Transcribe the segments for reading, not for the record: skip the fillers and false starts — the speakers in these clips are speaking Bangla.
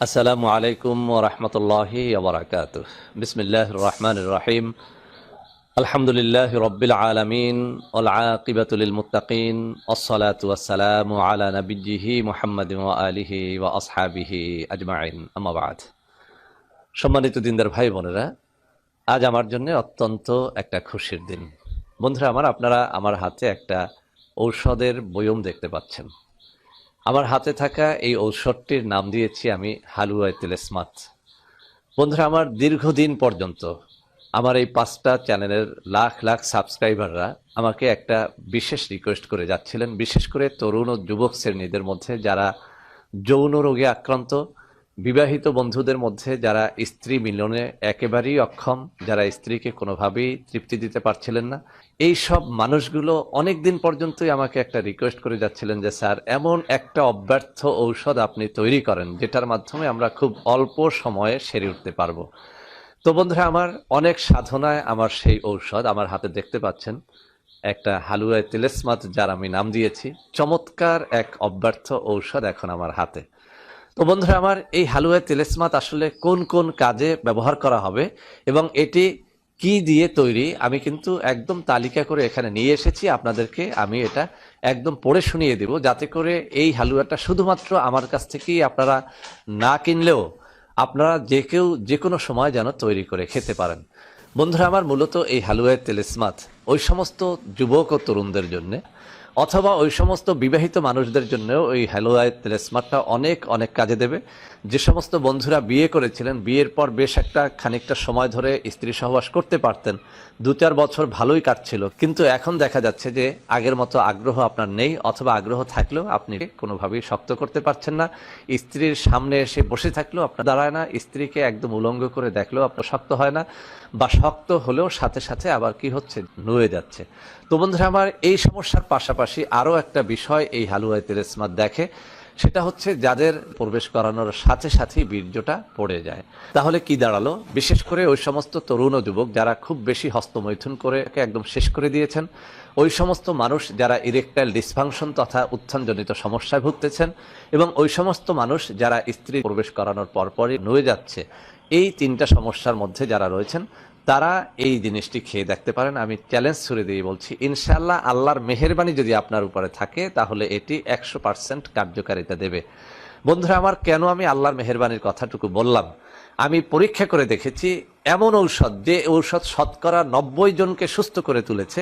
আসসালামু আলাইকুম ওয়া রাহমাতুল্লাহি ওয়া বারাকাতুহু। বিসমিল্লাহির রহমানির রহিম। আলহামদুলিল্লাহি রাব্বিল আলামিন ওয়াল আকিবাতু লিল মুত্তাকিন ওয়াসসালাতু ওয়াসসালামু আলা নাবিয়্যিহি মুহাম্মাদিন ওয়া আলিহি ওয়া আসহাবিহি আজমাইন। আম্মা বা'দ। সম্মানিত দিনদার ভাই বোনেরা, আজ আমার জন্য অত্যন্ত একটা খুশির দিন। বন্ধুরা আমার, আপনারা আমার হাতে একটা ঔষধের বয়ম দেখতে পাচ্ছেন। আমার হাতে থাকা এই ঔষধটির নাম দিয়েছি আমি হালুয়ায়ে তিলেসমাত। বন্ধুরা আমার, দীর্ঘদিন পর্যন্ত আমার এই 5টা চ্যানেলের লাখ লাখ সাবস্ক্রাইবাররা আমাকে একটা বিশেষ রিকোয়েস্ট করে যাচ্ছিলেন, বিশেষ করে তরুণ ও যুবক শ্রেণীদের মধ্যে যারা যৌন রোগে আক্রান্ত, বিবাহিত বন্ধুদের মধ্যে যারা স্ত্রী মিলনে একেবারেই অক্ষম, যারা স্ত্রীকে কোনোভাবেই তৃপ্তি দিতে পারছিলেন না, এই সব মানুষগুলো অনেক দিন পর্যন্তই আমাকে একটা রিকোয়েস্ট করে যাচ্ছিলেন যে স্যার, এমন একটা অব্যর্থ ঔষধ আপনি তৈরি করেন যেটার মাধ্যমে আমরা খুব অল্প সময়ে সেরে উঠতে পারবো। তো বন্ধুরা আমার, অনেক সাধনায় আমার সেই ঔষধ আমার হাতে দেখতে পাচ্ছেন, একটা হালুয়ায়ে তিলেসমাত যার আমি নাম দিয়েছি। চমৎকার এক অব্যর্থ ঔষধ এখন আমার হাতে। তো বন্ধুরা আমার, এই হালুয়ায়ে তিলেসমাত আসলে কোন কোন কাজে ব্যবহার করা হবে এবং এটি কি দিয়ে তৈরি, আমি কিন্তু একদম তালিকা করে এখানে নিয়ে এসেছি। আপনাদেরকে আমি এটা একদম পড়ে শুনিয়ে দেব, যাতে করে এই হালুয়াটা শুধুমাত্র আমার কাছ থেকেই আপনারা না কিনলেও আপনারা যে কেউ যে কোনো সময় যেন তৈরি করে খেতে পারেন। বন্ধুরা আমার, মূলত এই হালুয়ায়ে তিলেসমাত ওই সমস্ত যুবক ও তরুণদের জন্যে, অথবা ওই সমস্ত বিবাহিত মানুষদের জন্যও ওই হালুয়ায়ে তিলেসমাতটা অনেক অনেক কাজে দেবে। যে সমস্ত বন্ধুরা বিয়ে করেছিলেন, বিয়ের পর বেশ খানিকটা সময় ধরে স্ত্রী সহবাস করতে পারতেন, 2-4 বছর ভালোই কাটছিল, কিন্তু এখন দেখা যাচ্ছে যে আগের মতো আগ্রহ আপনার নেই, অথবা আগ্রহ থাকলেও আপনি কোনোভাবেই শক্ত করতে পারছেন না। স্ত্রীর সামনে এসে বসে থাকলেও আপনার দাঁড়ায় না, স্ত্রীকে একদম উলঙ্গ করে দেখলেও আপনার শক্ত হয় না, বা শক্ত হলেও সাথে সাথে আবার কি হচ্ছে, নুয়ে যাচ্ছে। তো বন্ধুরা আমার, এই সমস্যার পাশাপাশি আরও একটা বিষয় এই হালুয়ায়ে তিলেসমাত দেখে, সেটা হচ্ছে যাদের প্রবেশ করানোর সাথে সাথেই বীর্যটা পড়ে যায়। তাহলে কি দাঁড়ালো? বিশেষ করে ওই সমস্ত তরুণ ও যুবক যারা খুব বেশি হস্তমৈথুন করে একদম শেষ করে দিয়েছেন, ওই সমস্ত মানুষ যারা ইরেকটাইল ডিসফাংশন তথা উত্থানজনিত সমস্যায় ভুগতেছেন, এবং ওই সমস্ত মানুষ যারা স্ত্রী প্রবেশ করানোর পরপরই নুয়ে যাচ্ছে, এই 3টা সমস্যার মধ্যে যারা রয়েছেন তারা এই জিনিসটি খেয়ে দেখতে পারেন। আমি চ্যালেঞ্জ ছুড়ে দিয়ে বলছি, ইনশাআল্লাহ আল্লাহর মেহেরবানি যদি আপনার উপরে থাকে তাহলে এটি 100% কার্যকারিতা দেবে। বন্ধুরা আমার, কেন আমি আল্লাহর মেহেরবানির কথাটুকু বললাম? আমি পরীক্ষা করে দেখেছি, এমন ঔষধ যে ঔষধ শতকরা 90 জনকে সুস্থ করে তুলেছে,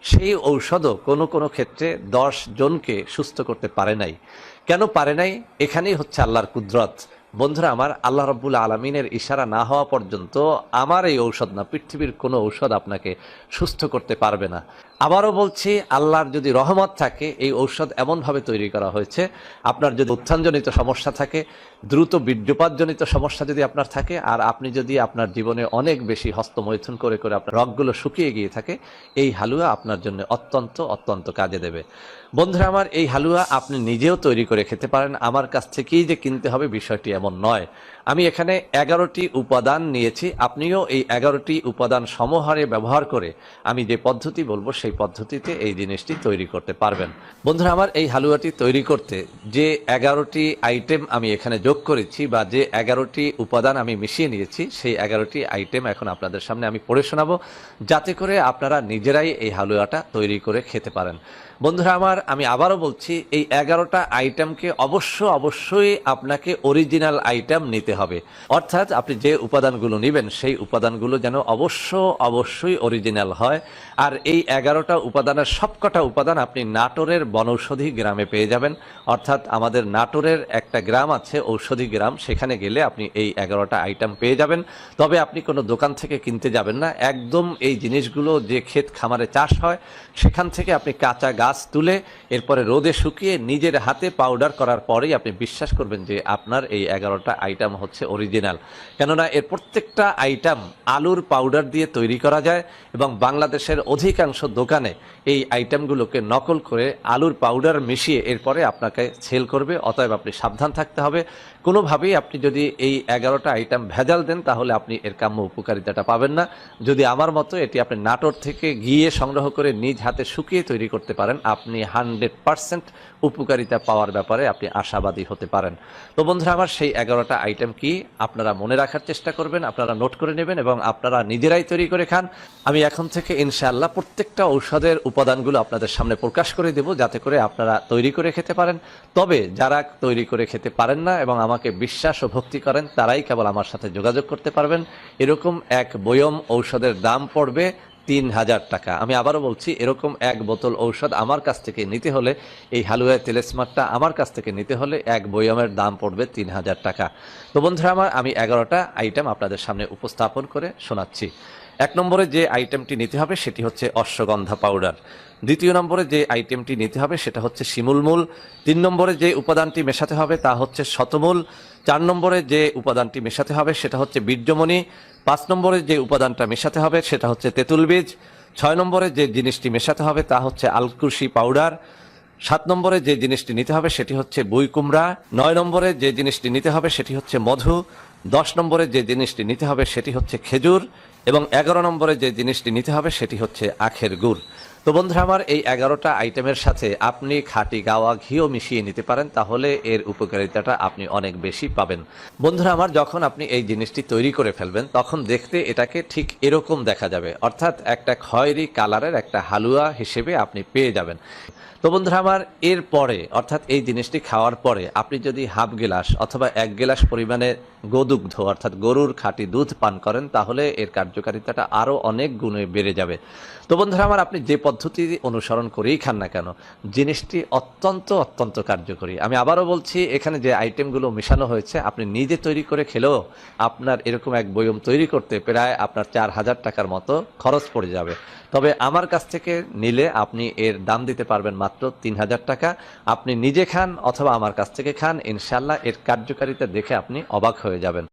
সেই ঔষধও কোনো কোনো ক্ষেত্রে 10 জনকে সুস্থ করতে পারে নাই। কেন পারে নাই? এখানেই হচ্ছে আল্লাহর কুদরত। বন্ধুরা আমার, আল্লাহ রাব্বুল আলামিনের ইশারা না হওয়া পর্যন্ত আমার এই ঔষধ না, পৃথিবীর কোনো ঔষধ আপনাকে সুস্থ করতে পারবে না। আবারও বলছি, আল্লাহর যদি রহমত থাকে, এই ঔষধ এমনভাবে তৈরি করা হয়েছে, আপনার যদি উত্থানজনিত সমস্যা থাকে, দ্রুত বীর্যপাতজনিত সমস্যা যদি আপনার থাকে, আর আপনি যদি আপনার জীবনে অনেক বেশি হস্তমৈথুন করে করে আপনার রগগুলো শুকিয়ে গিয়ে থাকে, এই হালুয়া আপনার জন্য অত্যন্ত অত্যন্ত কাজে দেবে। বন্ধুরা আমার, এই হালুয়া আপনি নিজেও তৈরি করে খেতে পারেন, আমার কাছ থেকেই যে কিনতে হবে বিষয়টি এমন নয়। আমি এখানে 11টি উপাদান নিয়েছি, আপনিও এই 11টি উপাদান সমহারে ব্যবহার করে আমি যে পদ্ধতি বলবো সেই পদ্ধতিতে এই জিনিসটি তৈরি করতে পারবেন। বন্ধুরা আমার, এই হালুয়াটি তৈরি করতে যে 11টি আইটেম আমি এখানে যোগ করেছি, বা যে 11টি উপাদান আমি মিশিয়ে নিয়েছি, সেই 11টি আইটেম এখন আপনাদের সামনে আমি পড়ে শোনাবো, যাতে করে আপনারা নিজেরাই এই হালুয়াটা তৈরি করে খেতে পারেন। বন্ধুরা আমার, আমি আবারও বলছি, এই 11টা আইটেমকে অবশ্যই আপনাকে অরিজিনাল আইটেম নিতে হবে। অর্থাৎ আপনি যে উপাদানগুলো নেবেন সেই উপাদানগুলো যেন অবশ্যই অরিজিনাল হয়। আর এই 11টা উপাদানের সবকটা উপাদান আপনি নাটোরের বনৌষধি গ্রামে পেয়ে যাবেন। অর্থাৎ আমাদের নাটোরের একটা গ্রাম আছে, ঔষধি গ্রাম, সেখানে গেলে আপনি এই 11টা আইটেম পেয়ে যাবেন। তবে আপনি কোনো দোকান থেকে কিনতে যাবেন না, একদম এই জিনিসগুলো যে ক্ষেত খামারে চাষ হয় সেখান থেকে আপনি কাঁচা গাছ তুলে এরপরে রোদে শুকিয়ে নিজের হাতে পাউডার করার পরেই আপনি বিশ্বাস করবেন যে আপনার এই 11টা আইটেম হচ্ছে অরিজিনাল। কেননা এর প্রত্যেকটা আইটেম আলুর পাউডার দিয়ে তৈরি করা যায়, এবং বাংলাদেশের অধিকাংশ দোকানে এই আইটেমগুলোকে নকল করে আলুর পাউডার মিশিয়ে এরপরে আপনাকে সেল করবে। অতএব আপনি সাবধান থাকতে হবে, কোনোভাবেই আপনি যদি এই 11টা আইটেম ভেজাল দেন তাহলে আপনি এর কাম্য উপকারিতাটা পাবেন না। যদি আমার মতো এটি আপনি নাটোর থেকে গিয়ে সংগ্রহ করে নিজ হাতে শুকিয়ে তৈরি করতে পারেন, আপনি 100% উপকারিতা পাওয়ার ব্যাপারে আপনি আশাবাদী হতে পারেন। তো বন্ধুরা আমার, সেই 11টা আইটেম কি আপনারা মনে রাখার চেষ্টা করবেন, আপনারা নোট করে নেবেন এবং আপনারা নিজেরাই তৈরি করে খান। আমি এখন থেকে ইনশাআল্লাহ প্রত্যেকটা ঔষধের উপাদানগুলো আপনাদের সামনে প্রকাশ করে দেব, যাতে করে আপনারা তৈরি করে খেতে পারেন। তবে যারা তৈরি করে খেতে পারেন না এবং আমাকে বিশ্বাস ও ভক্তি করেন, তারাই কেবল আমার সাথে যোগাযোগ করতে পারবেন। এরকম এক বয়ম ঔষধের দাম পড়বে 3000 টাকা। আমি আবারও বলছি, এরকম এক বোতল ঔষধ আমার কাছ থেকে নিতে হলে, এই হালুয়া তেলেসমারটা আমার কাছ থেকে নিতে হলে এক বয়মের দাম পড়বে 3000 টাকা। তো বন্ধুরা আমার, আমি 11টা আইটেম আপনাদের সামনে উপস্থাপন করে শোনাচ্ছি। 1 নম্বরে যে আইটেমটি নিতে হবে সেটি হচ্ছে অশ্বগন্ধা পাউডার। 2 নম্বরে যে আইটেমটি নিতে হবে সেটা হচ্ছে শিমুলমূল। 3 নম্বরে যে উপাদানটি মেশাতে হবে তা হচ্ছে শতমূল। 4 নম্বরে যে উপাদানটি মেশাতে হবে সেটা হচ্ছে বীর্যমণি। 5 নম্বরে যে উপাদানটা মেশাতে হবে সেটা হচ্ছে তেঁতুল বীজ। 6 নম্বরে যে জিনিসটি মেশাতে হবে তা হচ্ছে আলকুশি পাউডার। 7 নম্বরে যে জিনিসটি নিতে হবে সেটি হচ্ছে বুই কুমড়া। 9 নম্বরে যে জিনিসটি নিতে হবে সেটি হচ্ছে মধু। 10 নম্বরে যে জিনিসটি নিতে হবে সেটি হচ্ছে খেজুর এবং 11 নম্বরে যে জিনিসটি নিতে হবে সেটি হচ্ছে আখের গুড়। তো বন্ধুরা আমার, এই 11টা আইটেমের সাথে আপনি খাঁটি গাওয়া ঘিও মিশিয়ে নিতে পারেন, তাহলে এর উপকারিতাটা আপনি অনেক বেশি পাবেন। বন্ধুরা আমার, যখন আপনি এই জিনিসটি তৈরি করে ফেলবেন তখন দেখতে এটাকে ঠিক এরকম দেখা যাবে, অর্থাৎ একটা খয়েরি কালারের একটা হালুয়া হিসেবে আপনি পেয়ে যাবেন। তো বন্ধুরা আমার, এর পরে অর্থাৎ এই জিনিসটি খাওয়ার পরে আপনি যদি হাফ গ্লাস অথবা 1 গ্লাস পরিমাণে গোদুগ্ধ অর্থাৎ গরুর খাঁটি দুধ পান করেন, তাহলে এর কার্যকারিতাটা আরও অনেক গুণে বেড়ে যাবে। তো বন্ধুরা আমার, আপনি যে পদ্ধতি অনুসরণ করেই খান না কেন, জিনিসটি অত্যন্ত কার্যকরী। আমি আবারও বলছি, এখানে যে আইটেমগুলো মেশানো হয়েছে আপনি নিজে তৈরি করে খেলেও আপনার এরকম এক বয়ম তৈরি করতে প্রায় আপনার 4000 টাকার মতো খরচ পড়ে যাবে। তবে আমার কাছ থেকে নিলে আপনি এর দাম দিতে পারবেন মাত্র 3000 টাকা। আপনি নিজে খান অথবা আমার কাছ থেকে খান, ইনশাল্লাহ এর কার্যকারিতা দেখে আপনি অবাক হয়ে যাবেন।